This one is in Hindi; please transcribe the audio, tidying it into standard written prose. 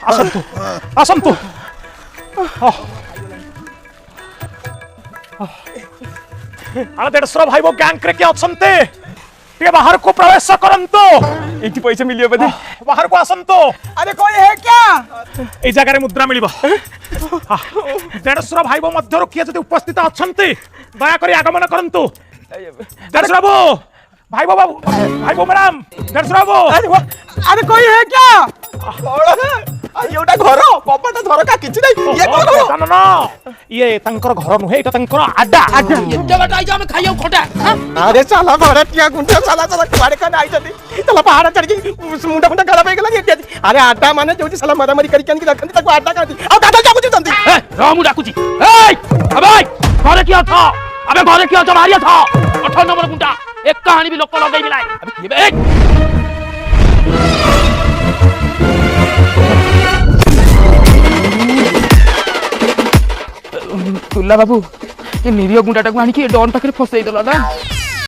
ଆସନ୍ତୁ ଆସନ୍ତୁ। ଆରେ ଦେଢ଼ଶୁର ଭାଇ ବୋ ଗ୍ୟାଙ୍ଗ ରେ କିଏ ଅଛନ୍ତି? ଟିକେ ବାହାରକୁ ପ୍ରବେଶ କରନ୍ତୁ। ଏଇଠି ପଇସା ମିଳିବ ବୋଧେ। ବାହାରକୁ ଆସନ୍ତୁ। अरे कोई है क्या? এই জায়গায় মুদ্রা মিলিব। দেড়শুর ভাই মধ্যরু কিଏ যদি উপস্থিত অছন্তি দয়াকরি আগমন করন্তু। দেড়শুর বাবু ভাই বাবু ভাই বাবু ম্যাডাম দেড়শুর বাবু। अरे कोई है क्या? योटा घर कपाटा झरका किछि नै ये कोन घर? না না ইয়ে তাঙ্কর ঘর নুহে এটা তাঙ্কর আড্ডা। एते बाटा आइज हम खाइयो खोटा। अरे साला भरे टिया गुंठा साला साला कुआडे का आई जदी साला पहाड़ चढ़ के मुंडा मुंडा गला पे गेला ये। अरे आड्डा माने जोटी साला मरामरी करी के रखंती ताको आड्डा कहती। आ दादा जाकु जंती ए र मु डाकुची। ए अबे घरे किया था? अबे घरे किया था मारिया था? 18 नंबर गुंडा एक कहानी भी लोक लगई बिलाई। अबे के ए तुला बाबू ये निरीह गुंडाटा को आनी कि डॉन पाखे फसई देला ना।